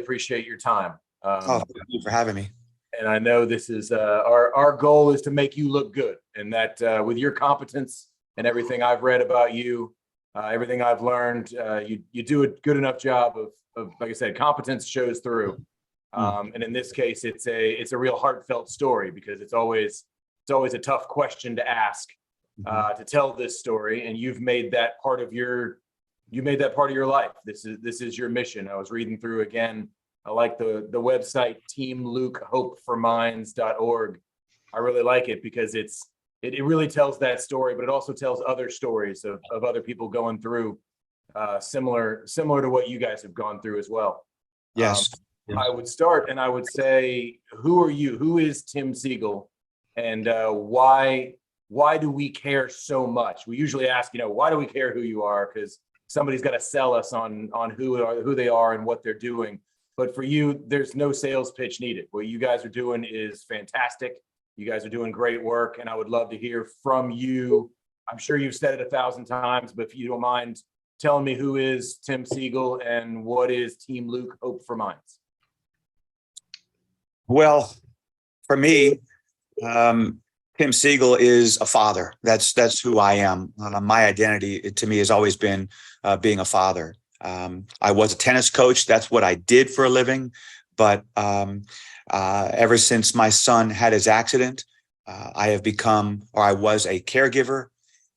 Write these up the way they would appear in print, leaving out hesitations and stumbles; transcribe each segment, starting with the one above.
appreciate your time. Thank you for having me. And I know this is our goal is to make you look good, and that with your competence and everything I've read about you, everything I've learned, you do a good enough job of, like I said, competence shows through. And in this case, it's a real heartfelt story, because it's always a tough question to ask, to tell this story, and you've made that part of your life. This is your mission. I was reading through again. I like the website teamlukehopeforminds.org. I really like it because it really tells that story, but it also tells other stories of other people going through similar to what you guys have gone through as well. Yes. I would start and I would say, who are you? Who is Tim Siegal, and why do we care so much? We usually ask, why do we care who you are? Because somebody's got to sell us on who they are and what they're doing. But for you, there's no sales pitch needed. What you guys are doing is fantastic. You guys are doing great work, and I would love to hear from you. I'm sure you've said it 1,000 times, but if you don't mind telling me, who is Tim Siegal and what is Team Luke Hope for Minds? Well, for me, Tim Siegal is a father. That's who I am. My identity, to me, has always been being a father. I was a tennis coach. That's what I did for a living. But ever since my son had his accident, I was a caregiver.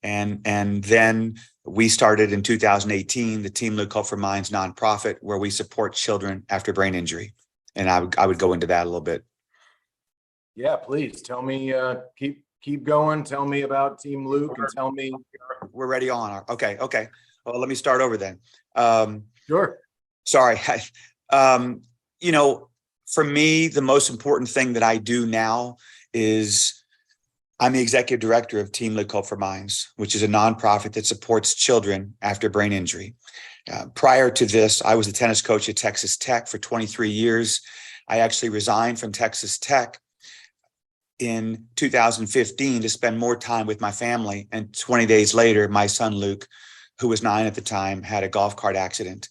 And then we started in 2018, the Team Luke Hope for Minds nonprofit, where we support children after brain injury. And I would go into that a little bit. Yeah, please tell me, keep going. Tell me about Team Luke and tell me. We're ready on. Okay. Well, let me start over then. Sure. Sorry. For me, the most important thing that I do now is I'm the executive director of Team Luke Hope for Minds, which is a nonprofit that supports children after brain injury. Prior to this, I was a tennis coach at Texas Tech for 23 years. I actually resigned from Texas Tech in 2015 to spend more time with my family. And 20 days later, my son, Luke, who was 9 at the time, had a golf cart accident.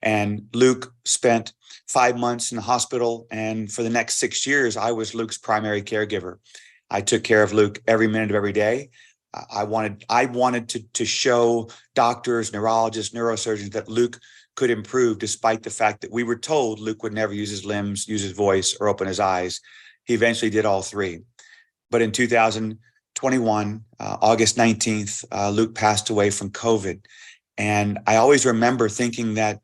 And Luke spent 5 months in the hospital. And for the next 6 years, I was Luke's primary caregiver. I took care of Luke every minute of every day. I wanted to show doctors, neurologists, neurosurgeons that Luke could improve, despite the fact that we were told Luke would never use his limbs, use his voice, or open his eyes. He eventually did all three. But in 2021, August 19th, Luke passed away from COVID. And I always remember thinking that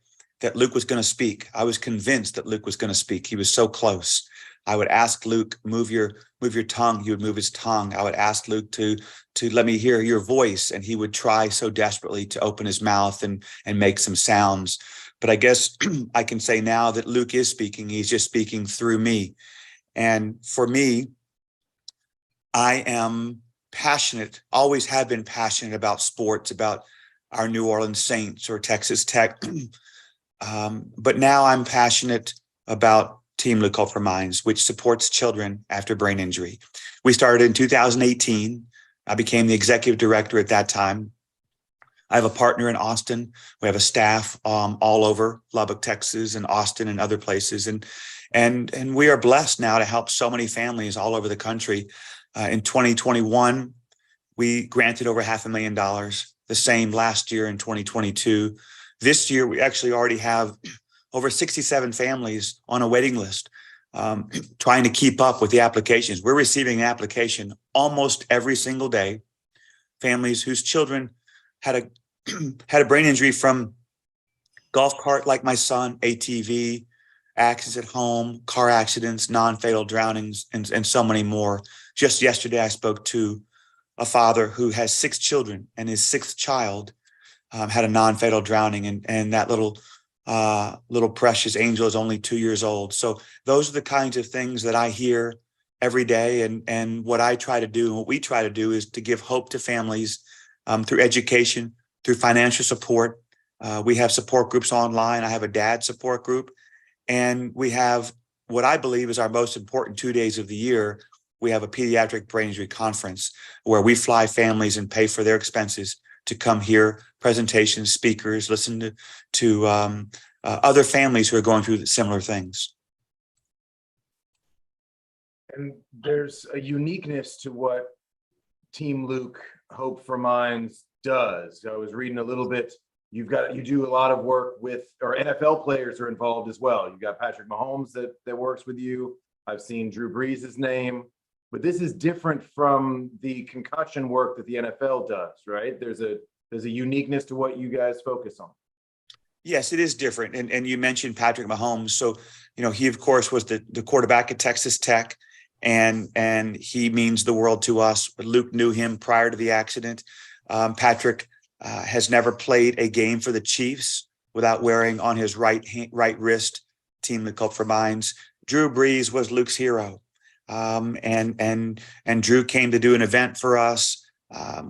Luke was going to speak. I was convinced that Luke was going to speak. He was so close. I would ask Luke, move your tongue. He would move his tongue. I would ask Luke to let me hear your voice. And he would try so desperately to open his mouth and make some sounds. But I guess I can say now that Luke is speaking. He's just speaking through me. And for me, I am passionate, always have been passionate about sports, about our New Orleans Saints or Texas Tech. But now I'm passionate about Team Luke Hope for Minds, which supports children after brain injury. We started in 2018. I became the executive director at that time. I have a partner in Austin. We have a staff all over Lubbock, Texas, and Austin and other places. And we are blessed now to help so many families all over the country. In 2021, we granted over $500,000, the same last year in 2022. This year, we actually already have over 67 families on a waiting list, trying to keep up with the applications. We're receiving an application almost every single day. Families whose children had a brain injury from golf cart, like my son, ATV, accidents at home, car accidents, non-fatal drownings, and so many more. Just yesterday, I spoke to a father who has 6 children, and his 6th child had a non-fatal drowning, and that little precious angel is only 2 years old. So those are the kinds of things that I hear every day. And what I try to do, and what we try to do, is to give hope to families through education, through financial support. We have support groups online. I have a dad support group. And we have what I believe is our most important 2 days of the year. We have a pediatric brain injury conference where we fly families and pay for their expenses to come hear presentations, speakers, listen to other families who are going through similar things. And there's a uniqueness to what Team Luke Hope for Minds does. I was reading a little bit. You do a lot of work with, or NFL players are involved as well. You've got Patrick Mahomes that works with you. I've seen Drew Brees' name, but this is different from the concussion work that the NFL does, right? There's a uniqueness to what you guys focus on. Yes, it is different. And you mentioned Patrick Mahomes. So, he, of course, was the quarterback at Texas Tech, and he means the world to us. But Luke knew him prior to the accident. Patrick has never played a game for the Chiefs without wearing on his right wrist Team Luke Hope for Minds. Drew Brees was Luke's hero. And Drew came to do an event for us.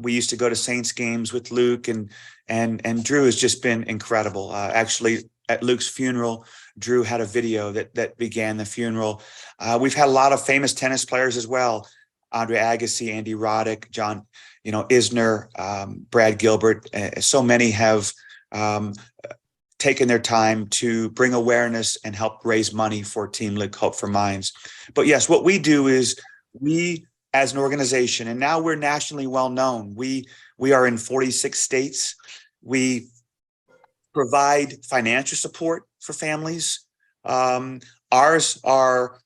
We used to go to Saints games with Luke, and Drew has just been incredible. Actually, at Luke's funeral, Drew had a video that began the funeral. We've had a lot of famous tennis players as well: Roddick and Aggasi, Andy Roddick, John, Isner, Brad Gilbert. So many have taken their time to bring awareness and help raise money for Team Luke Hope for Minds. But yes, what we do is we, as an organization, and now we're nationally well known. We are in 46 states. We provide financial support for families. Ours are,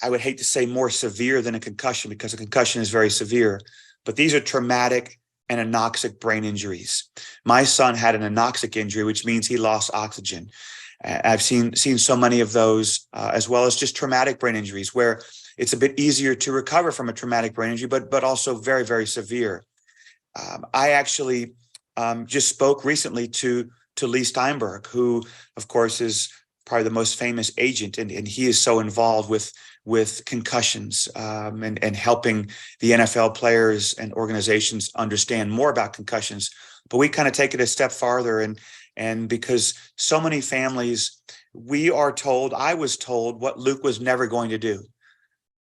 I would hate to say, more severe than a concussion, because a concussion is very severe, but these are traumatic and anoxic brain injuries. My son had an anoxic injury, which means he lost oxygen. I've seen so many of those, as well as just traumatic brain injuries, where it's a bit easier to recover from a traumatic brain injury, but also very, very severe. I actually just spoke recently to Lee Steinberg, who, of course, is probably the most famous agent, and he is so involved with concussions and helping the NFL players and organizations understand more about concussions. But we kind of take it a step farther, and because so many families, I was told what Luke was never going to do.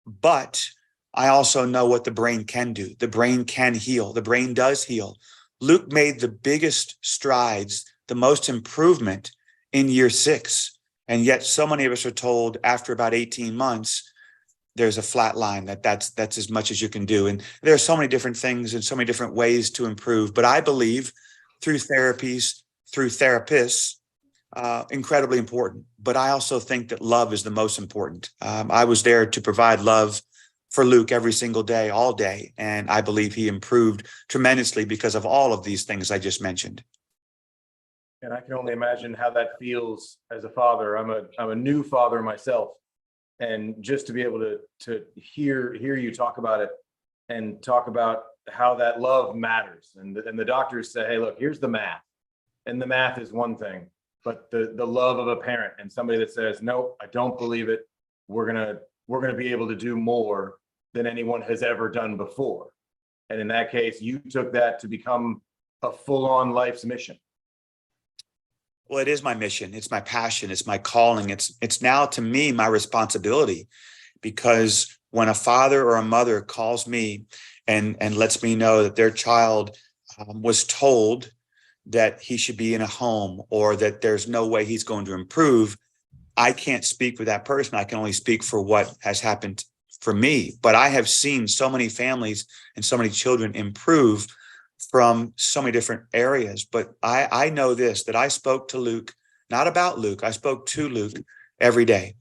But I also know what the brain can do. The brain can heal. The brain does heal. Luke made the biggest strides, the most improvement in year 6. And yet so many of us are told after about 18 months, there's a flat line, that's as much as you can do. And there are so many different things and so many different ways to improve. But I believe through therapies, through therapists, incredibly important. But I also think that love is the most important. I was there to provide love for Luke every single day, all day. And I believe he improved tremendously because of all of these things I just mentioned. And I can only imagine how that feels as a father. I'm a new father myself, and just to be able to hear you talk about it and talk about how that love matters. And the doctors say, hey, look, here's the math, and the math is one thing, but the love of a parent and somebody that says, nope, I don't believe it. We're gonna be able to do more than anyone has ever done before. And in that case, you took that to become a full-on life's mission. Well, it is my mission. It's my passion. It's my calling. It's now, to me, my responsibility, because when a father or a mother calls me and lets me know that their child was told that he should be in a home, or that there's no way he's going to improve, I can't speak for that person. I can only speak for what has happened for me. But I have seen so many families and so many children improve from so many different areas. But I know this, that I spoke to Luke, not about Luke. I spoke to Luke every day.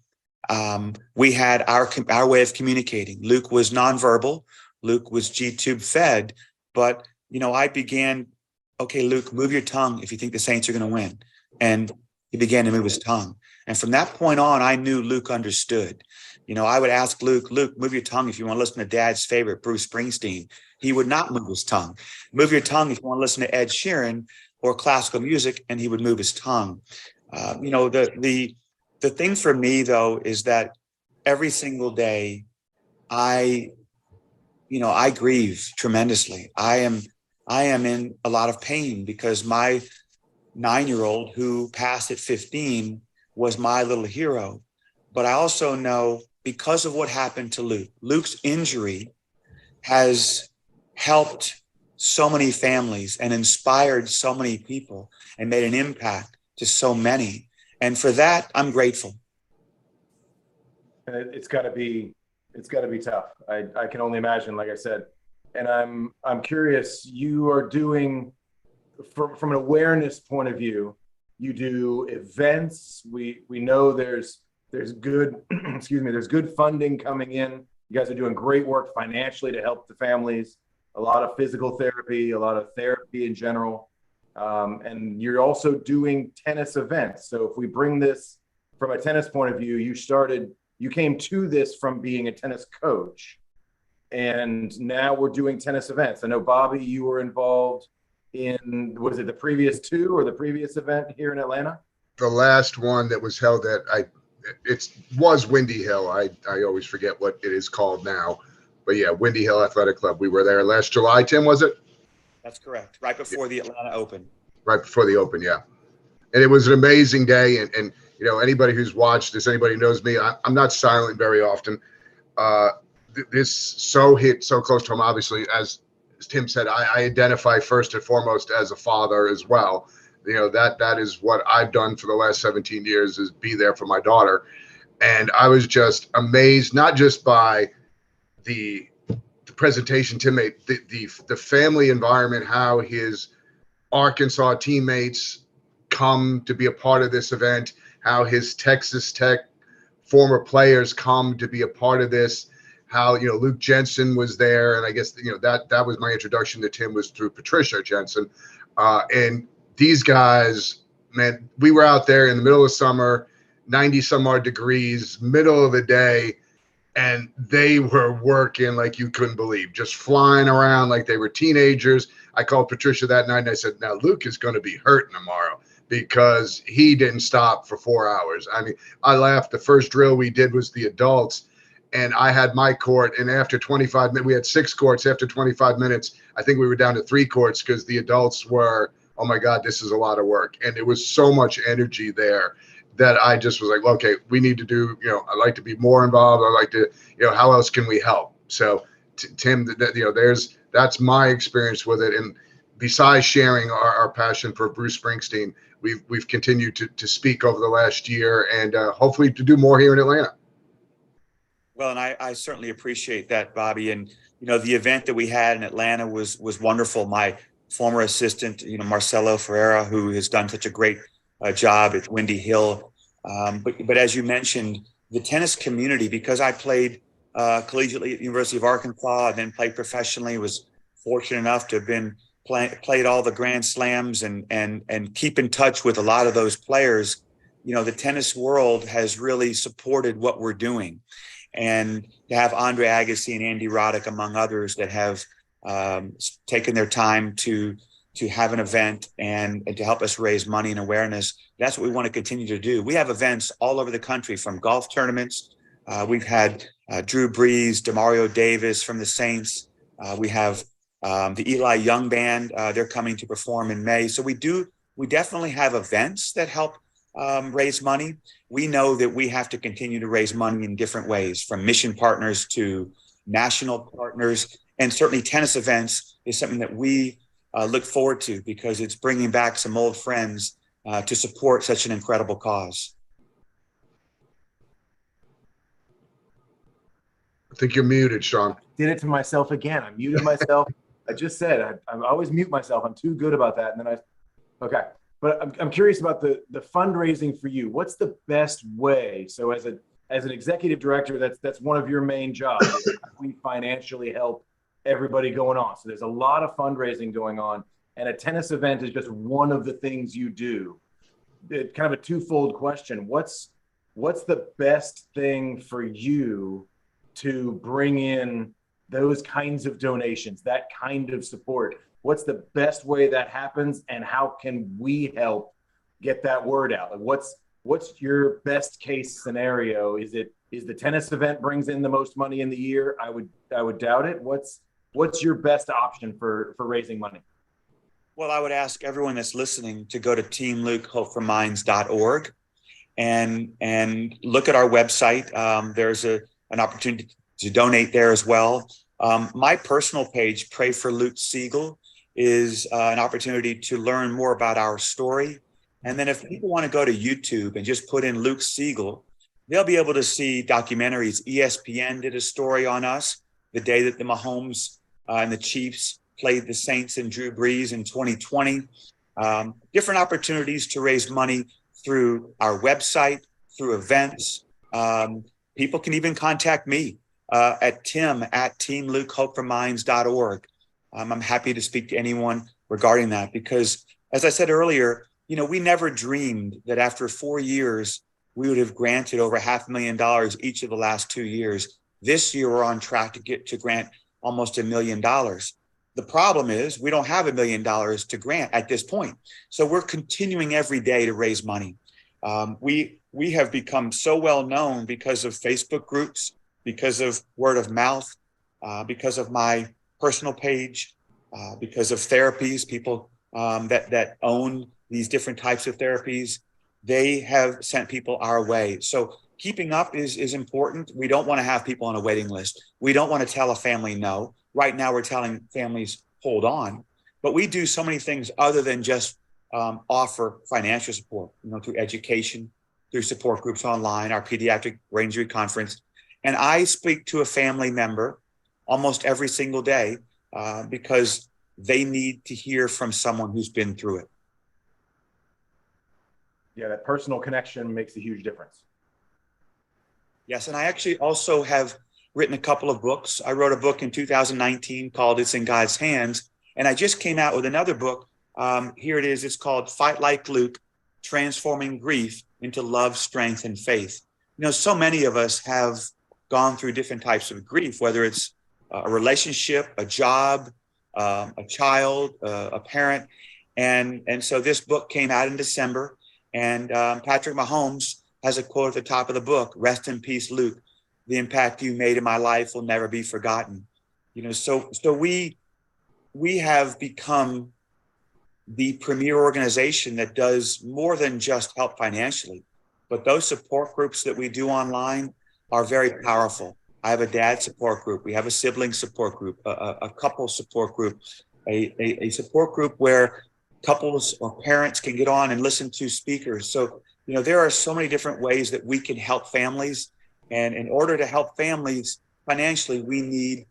We had our way of communicating. Luke was nonverbal. Luke was G-tube fed. But, I began, okay, Luke, move your tongue if you think the Saints are going to win. And he began to move his tongue. And from that point on, I knew Luke understood. I would ask Luke, move your tongue if you want to listen to Dad's favorite, Bruce Springsteen. He would not move his tongue. Move your tongue if you want to listen to Ed Sheeran or classical music, and he would move his tongue. The thing for me, though, is that every single day, I grieve tremendously. I am in a lot of pain because my 9-year-old who passed at 15 was my little hero. But I also know, because of what happened to Luke's injury has helped so many families and inspired so many people and made an impact to so many. And for that, I'm grateful. And it's got to be tough. I can only imagine, like I said. And I'm curious, you are doing, from an awareness point of view, you do events. We know there's good excuse me, there's good funding coming in. You guys are doing great work financially to help the families, a lot of physical therapy, a lot of therapy in general. And you're also doing tennis events. So if we bring this from a tennis point of view, you came to this from being a tennis coach, and now we're doing tennis events. I know, Bobby, you were involved in, was it the previous two or the previous event here in Atlanta? The last one that was held at, it was Windy Hill. I always forget what it is called now, but yeah, Windy Hill Athletic Club. We were there last July. Tim, was it? That's correct. Right before the Atlanta Open. Right before the Open, yeah. And it was an amazing day. And you know, anybody who's watched this, anybody who knows me, I'm not silent very often. This hit so close to home. Obviously, as Tim said, I identify first and foremost as a father as well. You know, that is what I've done for the last 17 years, is be there for my daughter. And I was just amazed, not just by the presentation Tim made, the family environment, how his Arkansas teammates come to be a part of this event, how his Texas Tech former players come to be a part of this, how, you know, Luke Jensen was there. And I guess, you know, that was my introduction to Tim, was through Patricia Jensen. And these guys, man, we were out there in the middle of summer, 90 some odd degrees, middle of the day, and they were working like you couldn't believe, just flying around like they were teenagers. I called Patricia that night and I said, now Luke is going to be hurting tomorrow, because he didn't stop for 4 hours. I mean, I laughed. The first drill we did was the adults, and I had my court. And after 25 minutes, we had 6 courts. After 25 minutes, I think we were down to 3 courts, because the adults were, oh my God, this is a lot of work. And there was so much energy there that I just was like, okay, we need to do, you know, I'd like to be more involved. I'd like to, you know, how else can we help? So Tim, you know, that's my experience with it. And besides sharing our passion for Bruce Springsteen, we've continued to speak over the last year, and hopefully to do more here in Atlanta. Well, and I certainly appreciate that, Bobby. And, you know, the event that we had in Atlanta was wonderful. My former assistant, you know, Marcelo Ferreira, who has done such a great job at Windy Hill. But as you mentioned, the tennis community, because I played collegiately at the University of Arkansas and then played professionally, was fortunate enough to have been played all the Grand Slams and keep in touch with a lot of those players. You know, the tennis world has really supported what we're doing. And to have Andre Agassi and Andy Roddick, among others, that have taken their time to have an event and to help us raise money and awareness, that's what we want to continue to do. We have events all over the country, from golf tournaments. We've had Drew Brees, Demario Davis from the Saints. We have the Eli Young Band. They're coming to perform in May. So we definitely have events that help raise money. We know that we have to continue to raise money in different ways, from mission partners to national partners. And certainly tennis events is something that we look forward to, because it's bringing back some old friends to support such an incredible cause. I think you're muted, Sean. Did it to myself again. I muted myself. I just said, I always mute myself. I'm too good about that. And then okay. But I'm curious about the fundraising for you. What's the best way? So as an executive director, that's one of your main jobs. We financially help everybody going on. So there's a lot of fundraising going on, and a tennis event is just one of the things you do. It's kind of a twofold question. What's the best thing for you to bring in those kinds of donations, that kind of support? What's the best way that happens, and how can we help get that word out? Like what's your best case scenario? Is the tennis event brings in the most money in the year? I would doubt it. What's your best option for raising money? Well, I would ask everyone that's listening to go to teamlukehopeforminds.org and look at our website. There's an opportunity to donate there as well. My personal page, Pray for Luke Siegel, is an opportunity to learn more about our story And then if people want to go to YouTube and just put in Luke Siegel, they'll be able to see documentaries. ESPN did a story on us the day that the Mahomes and the Chiefs played the Saints and Drew Brees in 2020. Different opportunities to raise money through our website, through events. People can even contact me at tim@teamlukehopeforminds.org. I'm happy to speak to anyone regarding that because, as I said earlier, we never dreamed that after 4 years, we would have granted over $500,000 each of the last 2 years. This year, we're on track to grant almost $1 million. The problem is we don't have $1 million to grant at this point. So we're continuing every day to raise money. We have become so well known because of Facebook groups, because of word of mouth, because of my personal page, because of therapies, people that own these different types of therapies. They have sent people our way. So keeping up is important. We don't want to have people on a waiting list. We don't want to tell a family no. Right now, we're telling families, hold on. But we do so many things other than just offer financial support, through education, through support groups online, our pediatric brain injury conference. And I speak to a family member almost every single day because they need to hear from someone who's been through it. Yeah, that personal connection makes a huge difference. Yes, and I actually also have written a couple of books. I wrote a book in 2019 called It's in God's Hands. And I just came out with another book. Here it is. It's called Fight Like Luke, Transforming Grief into Love, Strength, and Faith. So many of us have gone through different types of grief, whether it's a relationship, a job, a child, a parent. And so this book came out in December. And Patrick Mahomes has a quote at the top of the book, "Rest in peace, Luke. The impact you made in my life will never be forgotten." So we have become the premier organization that does more than just help financially, but those support groups that we do online are very powerful. I have a dad support group. We have a sibling support group, a couple support group, a support group where couples or parents can get on and listen to speakers. So, there are so many different ways that we can help families. And in order to help families financially, we need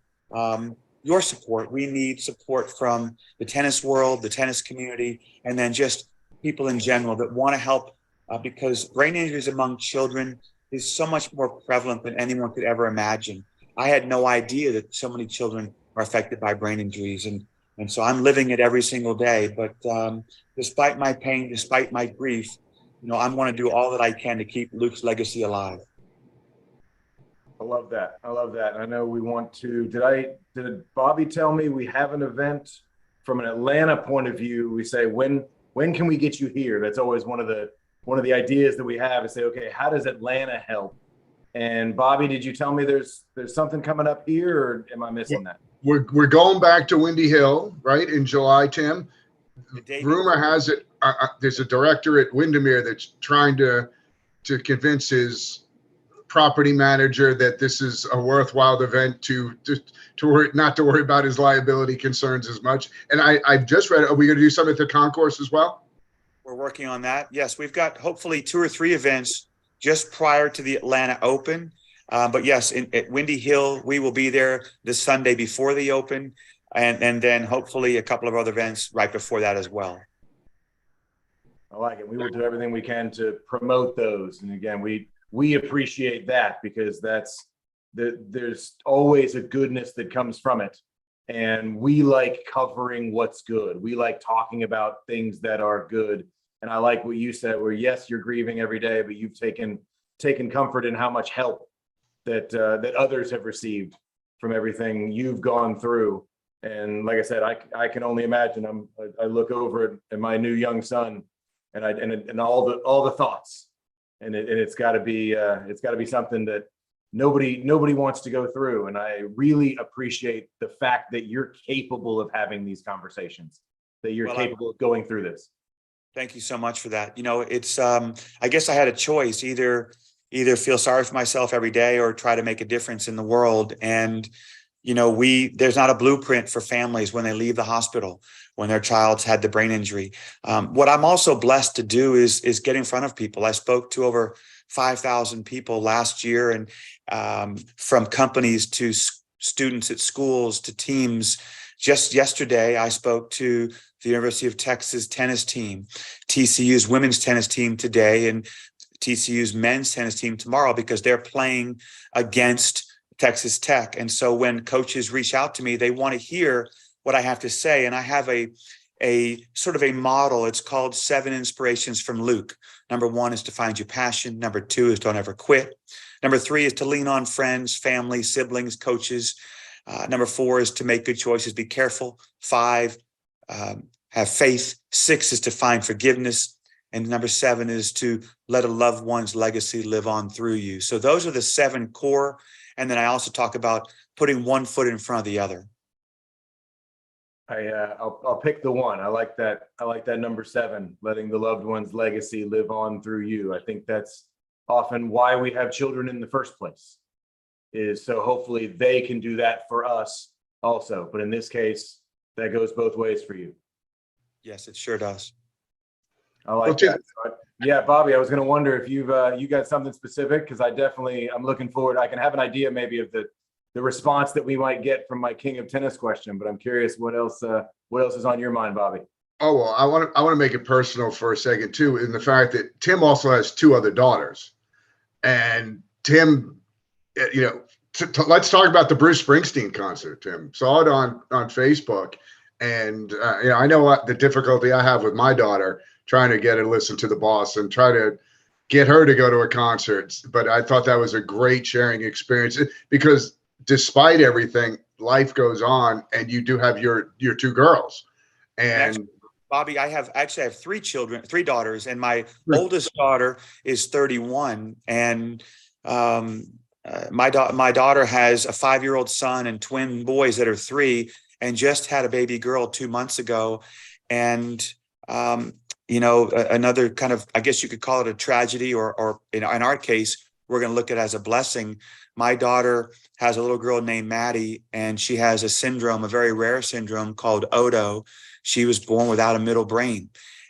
your support. We need support from the tennis world, the tennis community, and then just people in general that want to help because brain injuries among children is so much more prevalent than anyone could ever imagine. I had no idea that so many children are affected by brain injuries. And so I'm living it every single day. But despite my pain, despite my grief, I'm going to do all that I can to keep Luke's legacy alive. I love that. I know we want to, did Bobby tell me we have an event from an Atlanta point of view? We say, when can we get you here? That's always one of the ideas that we have is say, okay, how does Atlanta help? And Bobby, did you tell me there's something coming up here, or am I missing that? We're going back to Windy Hill, right, in July, Tim. Rumor has it there's a director at Windermere that's trying to convince his property manager that this is a worthwhile event to not to worry about his liability concerns as much. And I've just read, are we going to do something at the Concourse as well? We're working on that. Yes, we've got hopefully 2 or 3 events just prior to the Atlanta Open. But yes, at Windy Hill, we will be there this Sunday before the Open, and then hopefully a couple of other events right before that as well. I like it. We will do everything we can to promote those. And again, we appreciate that because there's always a goodness that comes from it. And we like covering what's good. We like talking about things that are good. And I like what you said, where yes, you're grieving every day, but you've taken comfort in how much help that others have received from everything you've gone through. And like I said, I can only imagine. I look over at my new young son, and all the thoughts, and it's got to be something that nobody wants to go through. And I really appreciate the fact that you're capable of having these conversations, that you're capable of going through this. Thank you so much for that. It's I guess I had a choice, either feel sorry for myself every day or try to make a difference in the world. And there's not a blueprint for families when they leave the hospital, when their child's had the brain injury. What I'm also blessed to do is get in front of people. I spoke to over 5,000 people last year, and from companies to students at schools to teams. Just yesterday, I spoke to the University of Texas tennis team, TCU's women's tennis team today, and TCU's men's tennis team tomorrow, because they're playing against Texas Tech. And so when coaches reach out to me, they want to hear what I have to say. And I have a sort of a model. It's called 7 Inspirations from Luke. Number 1 is to find your passion. Number 2 is don't ever quit. Number 3 is to lean on friends, family, siblings, coaches. Number 4 is to make good choices, be careful. 5, have faith. 6 is to find forgiveness. And number 7 is to let a loved one's legacy live on through you. So those are the 7 core. And then I also talk about putting one foot in front of the other. I'll pick the 1. I like that. I like that number 7, letting the loved one's legacy live on through you. I think that's often why we have children in the first place, is so hopefully they can do that for us also. But in this case, that goes both ways for you. Yes, it sure does. I like that. Yeah, Bobby, I was going to wonder if you got something specific, because I'm looking forward. I can have an idea maybe of the response that we might get from my King of Tennis question, but I'm curious what else is on your mind, Bobby? Oh, well, I want to make it personal for a second too, in the fact that Tim also has 2 other daughters, and Tim, let's talk about the Bruce Springsteen concert. Tim saw it on Facebook, and I know what the difficulty I have with my daughter trying to get her to listen to the boss and try to get her to go to a concert. But I thought that was a great sharing experience, because despite everything, life goes on, and you do have your 2 girls. And actually, Bobby, I have 3 daughters, and my oldest daughter is 31, and my daughter has a 5-year-old son and twin boys that are 3, and just had a baby girl 2 months ago. And another kind of, I guess you could call it a tragedy, or in our case, we're going to look at it as a blessing. My daughter has a little girl named Maddie, and she has a very rare syndrome called Odo. She was born without a middle brain.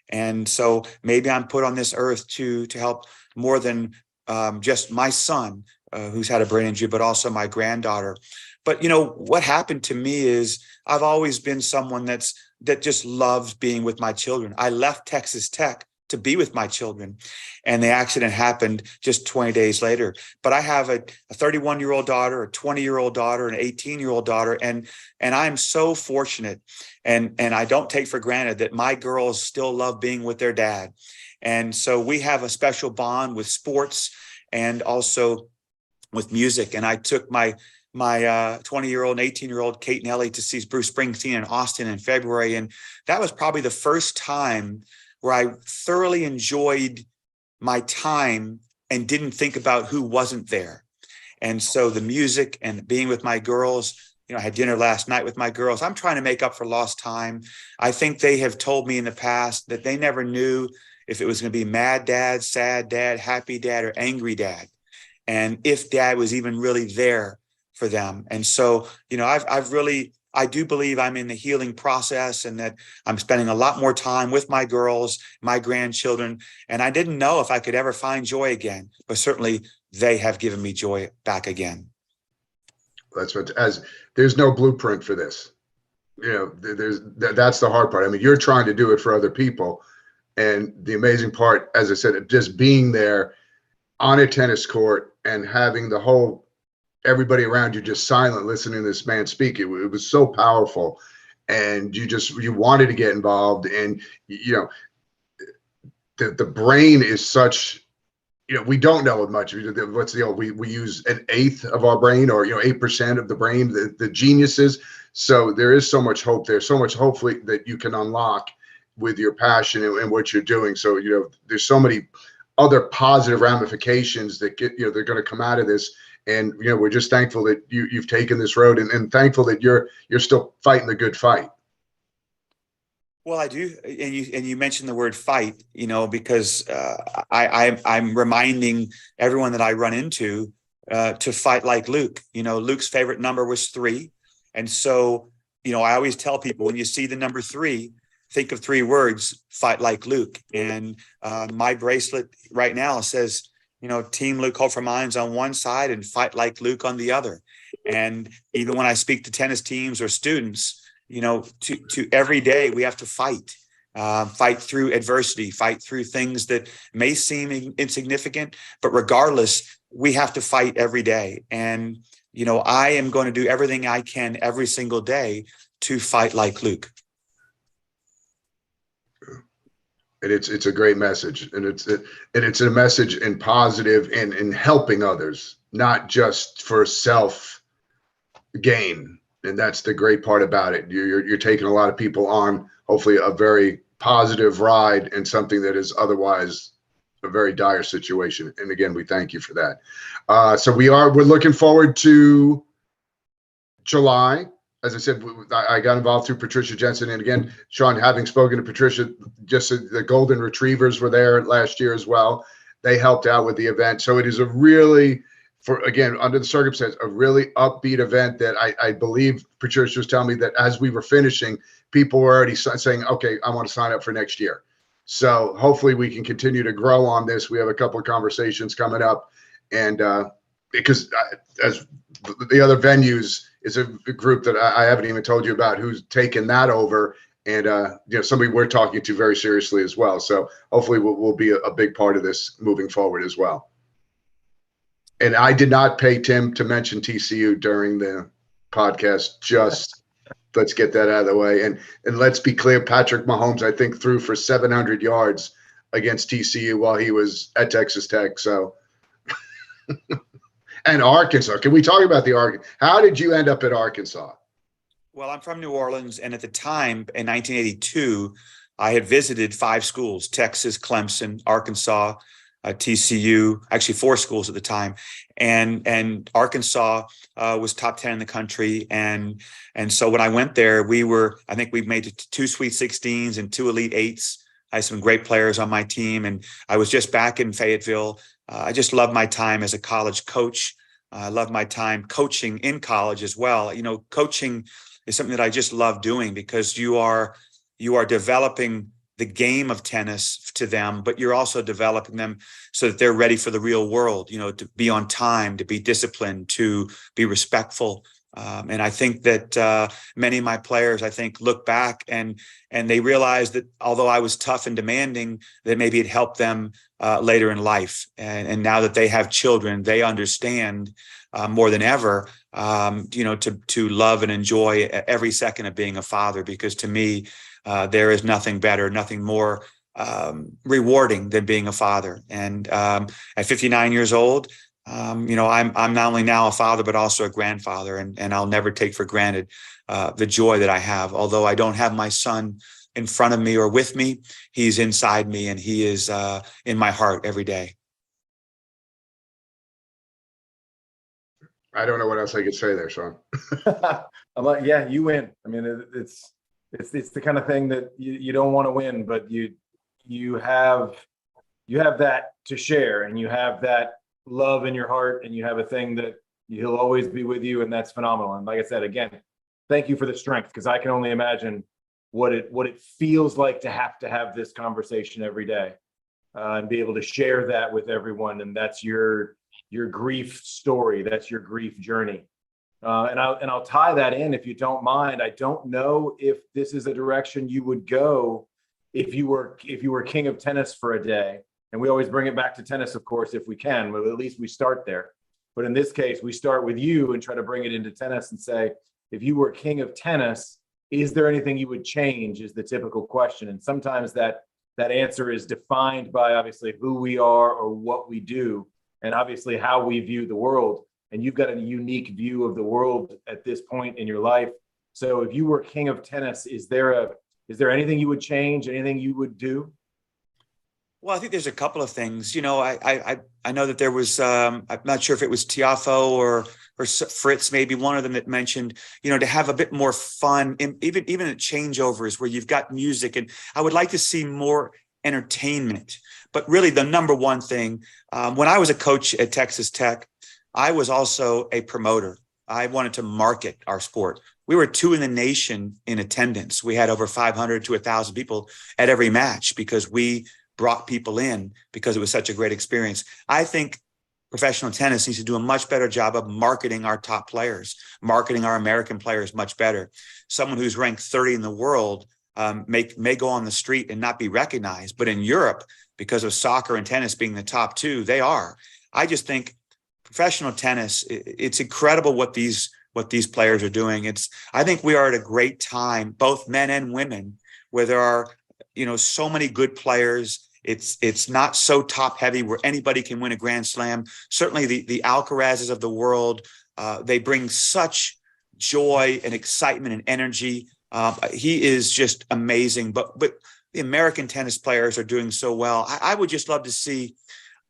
And so maybe I'm put on this earth to help more than just my son, who's had a brain injury, but also my granddaughter. But what happened to me is I've always been someone that just loves being with my children. I left Texas Tech to be with my children, and the accident happened just 20 days later. But I have a 31-year-old daughter, a 20-year-old daughter, an 18-year-old daughter, and I'm so fortunate, and I don't take for granted that my girls still love being with their dad. And so we have a special bond with sports and also with music. And I took my 20-year-old and 18-year-old Kate and Ellie to see Bruce Springsteen in Austin in February. And that was probably the first time where I thoroughly enjoyed my time and didn't think about who wasn't there. And so the music and being with my girls, I had dinner last night with my girls. I'm trying to make up for lost time. I think they have told me in the past that they never knew if it was going to be mad dad, sad dad, happy dad, or angry dad, and if dad was even really there for them. And so, I do believe I'm in the healing process, and that I'm spending a lot more time with my girls, my grandchildren. And I didn't know if I could ever find joy again, but certainly they have given me joy back again. That's there's no blueprint for this. That's the hard part. I mean, you're trying to do it for other people. And the amazing part, as I said, just being there on a tennis court and having everybody around you just silent, listening to this man speak. It was so powerful, and you wanted to get involved. And the brain is such. We don't know much. What's the old? We use 1/8 of our brain, or 8% of the brain, the geniuses. So there is so much hope. There's so much hopefully that you can unlock with your passion and what you're doing. So there's so many other positive ramifications that they're going to come out of this. And we're just thankful that you've taken this road, and thankful that you're still fighting the good fight. Well, I do, and you mentioned the word fight, because I'm reminding everyone that I run into to fight like Luke. Luke's favorite number was 3. And so, I always tell people, when you see the number 3, think of 3 words: fight like Luke. And my bracelet right now says, Team Luke Hope for Minds on one side and fight like Luke on the other. And even when I speak to tennis teams or students, to every day we have to fight. Fight through adversity, fight through things that may seem insignificant, but regardless, we have to fight every day. And, I am going to do everything I can every single day to fight like Luke. And it's a great message, and it's a message in positive and in helping others, not just for self gain. And that's the great part about it. You're taking a lot of people on, hopefully, a very positive ride in something that is otherwise a very dire situation. And again, we thank you for that. So we're looking forward to July. As I said, I got involved through Patricia Jensen. And again, Sean, having spoken to Patricia, just the Golden Retrievers were there last year as well. They helped out with the event. So it is a really, under the circumstance, a really upbeat event that I believe Patricia was telling me that as we were finishing, people were already saying, okay, I want to sign up for next year. So hopefully we can continue to grow on this. We have a couple of conversations coming up, and because as the other venues is a group that I haven't even told you about who's taken that over, and somebody we're talking to very seriously as well. So hopefully we'll be a big part of this moving forward as well. And I did not pay Tim to mention TCU during the podcast. Just let's get that out of the way. And let's be clear, Patrick Mahomes, I think, threw for 700 yards against TCU while he was at Texas Tech. So, and Arkansas. Can we talk about the Arkansas? How did you end up at Arkansas? Well, I'm from New Orleans, and at the time, in 1982, I had visited 5 schools: Texas, Clemson, Arkansas, TCU, actually 4 schools at the time. And Arkansas was top 10 in the country. And so when I went there, I think we made it to 2 Sweet 16s and 2 Elite 8s. I had some great players on my team, and I was just back in Fayetteville. I just loved my time as a college coach. I loved my time coaching in college as well. Coaching is something that I just love doing, because you are developing the game of tennis to them, but you're also developing them so that they're ready for the real world, to be on time, to be disciplined, to be respectful. And I think that many of my players, look back and they realize that although I was tough and demanding, that maybe it helped them later in life. And now that they have children, they understand more than ever, to love and enjoy every second of being a father, because to me, there is nothing better, nothing more rewarding than being a father. And at 59 years old, I'm not only now a father, but also a grandfather, and I'll never take for granted the joy that I have. Although I don't have my son in front of me or with me, he's inside me, and he is in my heart every day. I don't know what else I could say there, Sean. I'm like, yeah, you win. I mean, it's the kind of thing that you don't want to win, but you have that to share, and you have that love in your heart, and you have a thing that he'll always be with you, and that's phenomenal. And like I said, again, thank you for the strength, because I can only imagine what it feels like to have this conversation every day, and be able to share that with everyone. And that's your grief story, that's your grief journey. And I'll tie that in, if you don't mind. I don't know if this is a direction you would go if you were king of tennis for a day. And we always bring it back to tennis, of course, if we can, but at least we start there. But in this case, we start with you and try to bring it into tennis and say, if you were king of tennis, is there anything you would change, is the typical question. And sometimes that answer is defined by obviously who we are or what we do, and obviously how we view the world. And you've got a unique view of the world at this point in your life. So if you were king of tennis, is there anything you would change, anything you would do? Well, I think there's a couple of things. I know that there was, I'm not sure if it was Tiafo or Fritz, maybe one of them, that mentioned, to have a bit more fun, even at changeovers where you've got music. And I would like to see more entertainment. But really the number one thing, when I was a coach at Texas Tech, I was also a promoter. I wanted to market our sport. we were 2 in the nation in attendance. We had over 500 to 1,000 people at every match because we brought people in because it was such a great experience. I think professional tennis needs to do a much better job of marketing our top players, marketing our American players much better. Someone who's ranked 30 in the world may go on the street and not be recognized, but in Europe, because of soccer and tennis being the top 2, they are. I just think professional tennis, it's incredible what these players are doing. I think we are at a great time, both men and women, where there are, so many good players. It's not so top heavy where anybody can win a Grand Slam. Certainly the Alcarazes of the world, they bring such joy and excitement and energy. He is just amazing, but the American tennis players are doing so well. I would just love to see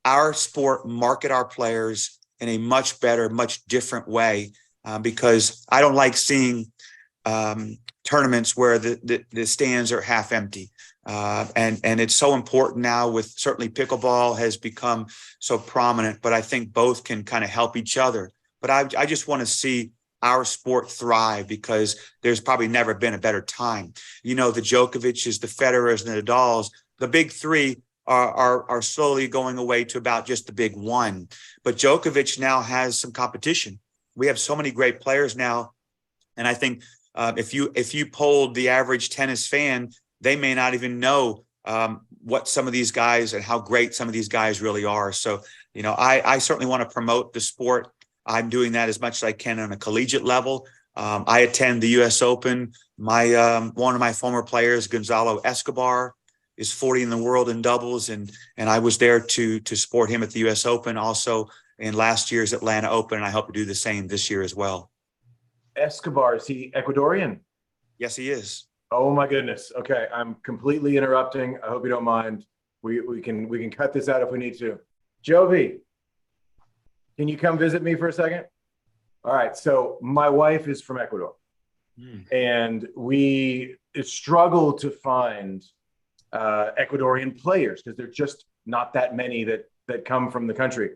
our sport market our players in a much better, much different way, because I don't like seeing tournaments where the stands are half empty. And it's so important now with certainly pickleball has become so prominent, but I think both can kind of help each other. But I just want to see our sport thrive because there's probably never been a better time. The Djokovic's, the Federer's, and the Nadal's, the big 3 are slowly going away to about just the big 1. But Djokovic now has some competition. We have so many great players now. And I think if you polled the average tennis fan, they may not even know what some of these guys and how great some of these guys really are. So, I certainly want to promote the sport. I'm doing that as much as I can on a collegiate level. I attend the U.S. Open. One of my former players, Gonzalo Escobar, is 40 in the world in doubles, and I was there to support him at the U.S. Open, also in last year's Atlanta Open, and I hope to do the same this year as well. Escobar, is he Ecuadorian? Yes, he is. Oh my goodness. Okay, I'm completely interrupting. I hope you don't mind. We can cut this out if we need to. Jovi, can you come visit me for a second? All right. So my wife is from Ecuador, and we struggle to find Ecuadorian players because there's just not that many that come from the country.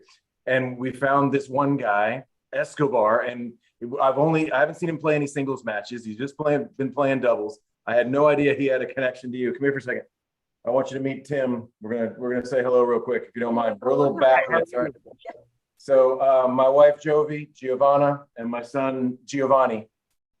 And we found this one guy, Escobar, and I haven't seen him play any singles matches. He's just been playing doubles. I had no idea he had a connection to you. Come here for a second. I want you to meet Tim. We're gonna say hello real quick, if you don't mind. We're a little backwards. All right. So my wife Giovanna, and my son Giovanni.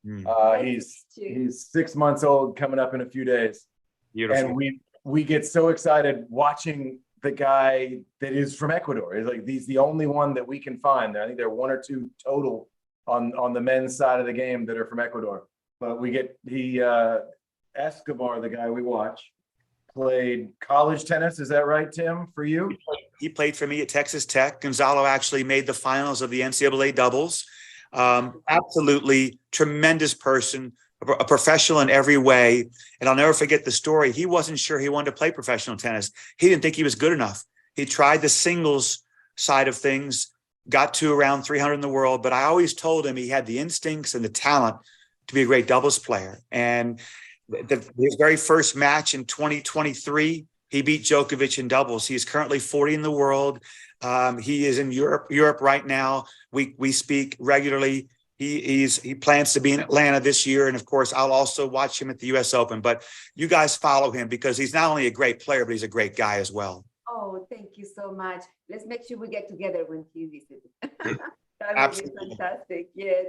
He's 6 months old, coming up in a few days. Beautiful. And we get so excited watching the guy that is from Ecuador. It's like he's the only one that we can find there. I think there are 1 or 2 total on the men's side of the game that are from Ecuador. But Escobar, the guy we watch, played college tennis. Is that right, Tim, for you? He played for me at Texas Tech. Gonzalo actually made the finals of the NCAA doubles. Absolutely tremendous person, a professional in every way. And I'll never forget the story. He wasn't sure he wanted to play professional tennis. He didn't think he was good enough. He tried the singles side of things, got to around 300 in the world, but I always told him he had the instincts and the talent to be a great doubles player. And his very first match in 2023, he beat Djokovic in doubles. He is currently 40 in the world. He is in Europe right now. We speak regularly. He plans to be in Atlanta this year. And of course, I'll also watch him at the US Open, but you guys follow him because he's not only a great player, but he's a great guy as well. Oh, thank you so much. Let's make sure we get together when he visits. That would be fantastic. Yes.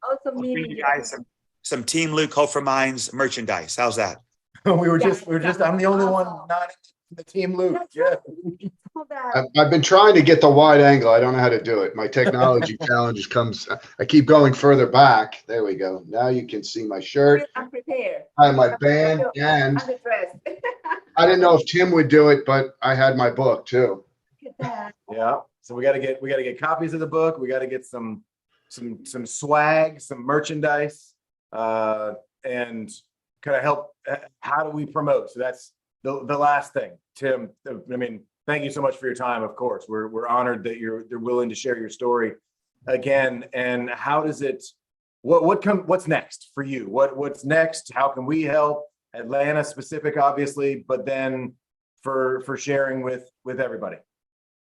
Also meeting you guys some Team Luke Hofer Mines merchandise. How's that? we were just, I'm the only one not in the Team Luke. Yeah. I've been trying to get the wide angle. I don't know how to do it. My technology challenges comes. I keep going further back. There we go. Now you can see my shirt. I'm prepared. I have my band, and I didn't know if Tim would do it, but I had my book too. Look at that. Yeah. So we got to get copies of the book. We got to get some swag, some merchandise, and kind of help. How do we promote? So that's the last thing, Tim. I mean, thank you so much for your time. Of course, we're honored that you're willing to share your story again. And how does it? What's next for you? What's next? How can we help? Atlanta specific, obviously, but then for sharing with everybody.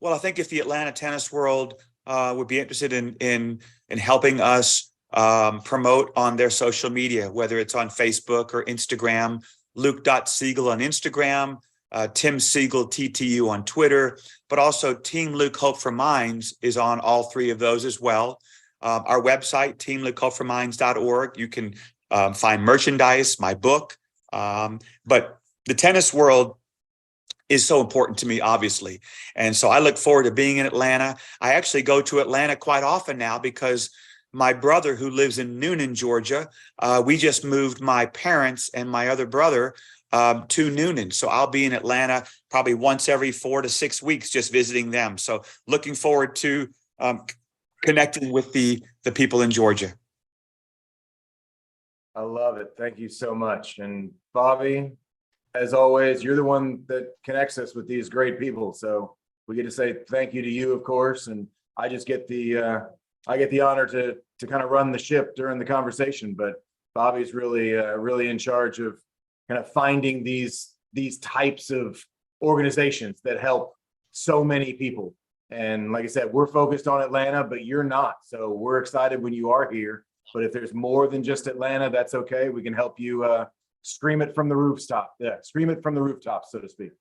Well, I think if the Atlanta tennis world would be interested in helping us promote on their social media, whether it's on Facebook or Instagram. Luke.Siegel on Instagram, Tim Siegal TTU on Twitter, but also Team Luke Hope for Minds is on all three of those as well. Our website, teamlukehopeforminds.org, you can find merchandise, my book. But the tennis world is so important to me, obviously. And so I look forward to being in Atlanta. I actually go to Atlanta quite often now because my brother, who lives in Noonan, Georgia, we just moved my parents and my other brother to Noonan. So I'll be in Atlanta probably once every 4 to 6 weeks, just visiting them. So looking forward to connecting with the people in Georgia. I love it. Thank you so much. And Bobby, as always, you're the one that connects us with these great people. So we get to say thank you to you, of course. And I just get the honor to kind of run the ship during the conversation. But Bobby's really in charge of kind of finding these types of organizations that help so many people. And like I said, we're focused on Atlanta, but you're not. So we're excited when you are here. But if there's more than just Atlanta, that's okay. We can help you scream it from the rooftop. Yeah, scream it from the rooftop, so to speak.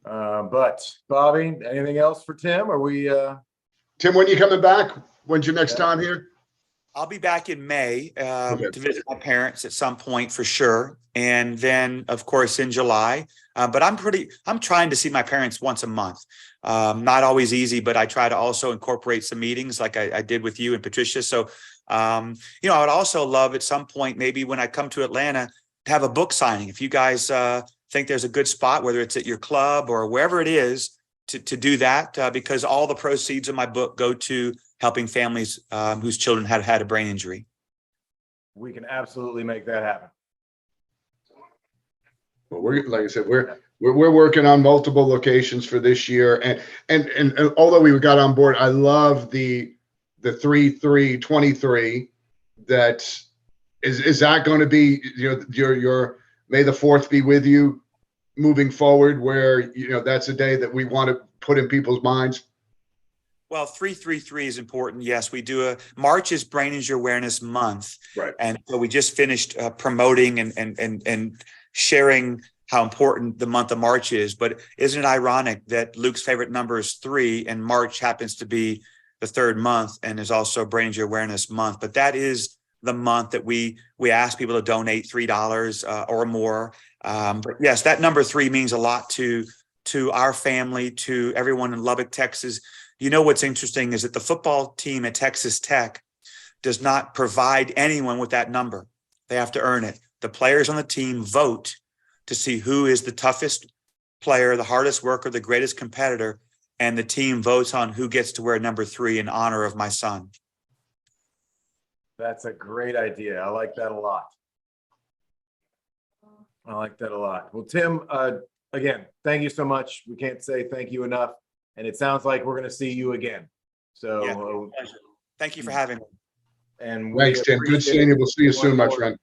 But Bobby, anything else for Tim? Are we Tim, when are you coming back? When's your next time here? I'll be back in May Okay. to visit my parents at some point for sure. And then of course in July, but I'm trying to see my parents once a month. Not always easy, but I try to also incorporate some meetings like I did with you and Patricia. So, I would also love at some point, maybe when I come to Atlanta, to have a book signing. If you guys think there's a good spot, whether it's at your club or wherever it is, to do that, because all the proceeds of my book go to helping families whose children have had a brain injury. We can absolutely make that happen. Well, like I said, we're working on multiple locations for this year, and although we got on board, I love the 3-3-23. That is that going to be your May the 4th be with you moving forward, where that's a day that we want to put in people's minds. Well, 3-3-3 is important. Yes, we do. March is Brain Injury Awareness Month, right? And so we just finished promoting and sharing how important the month of March is. But isn't it ironic that Luke's favorite number is 3, and March happens to be the 3rd month and is also Brain Injury Awareness Month? But that is the month that we ask people to donate $3 or more. But yes, that number 3 means a lot to our family, to everyone in Lubbock, Texas. What's interesting is that the football team at Texas Tech does not provide anyone with that number. They have to earn it. The players on the team vote to see who is the toughest player, the hardest worker, the greatest competitor, and the team votes on who gets to wear number 3 in honor of my son. That's a great idea. I like that a lot. Well, Tim, again, thank you so much. We can't say thank you enough. And it sounds like we're going to see you again. So thank you for having me. And thanks, Tim. Good seeing you. We'll see you soon, my friend.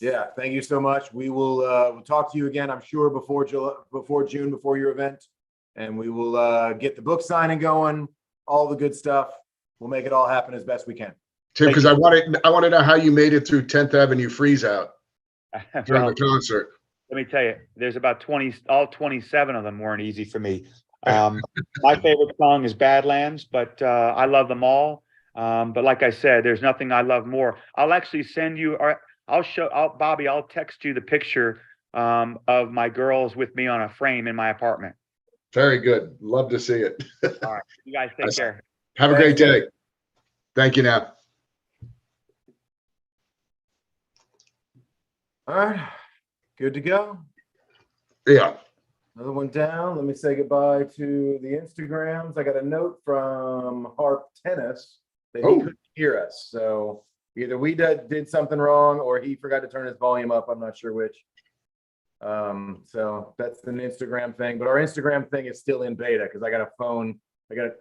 Yeah, thank you so much. We will we'll talk to you again, I'm sure, before June, before your event. And we will get the book signing going, all the good stuff. We'll make it all happen as best we can. Tim, because I want to know how you made it through 10th Avenue freeze out during the concert. Let me tell you, there's about 20, all 27 of them weren't easy for me. My favorite song is Badlands, but I love them all. But like I said, there's nothing I love more. I'll actually send you, or Bobby, I'll text you the picture of my girls with me on a frame in my apartment. Very good. Love to see it. All right. You guys take care. Have a great day. Thank you now. All right. Good to go. Yeah. Another one down. Let me say goodbye to the Instagrams. I got a note from Harp Tennis that he couldn't hear us. So either we did something wrong or he forgot to turn his volume up. I'm not sure which. So that's an Instagram thing. But our Instagram thing is still in beta because I got a phone. You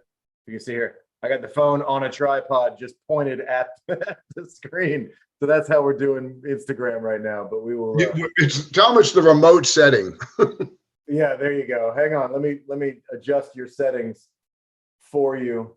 can see here. I got the phone on a tripod just pointed at the screen. So that's how we're doing Instagram right now. But we will. Tell them it's the remote setting. Yeah, there you go. Hang on. Let me adjust your settings for you.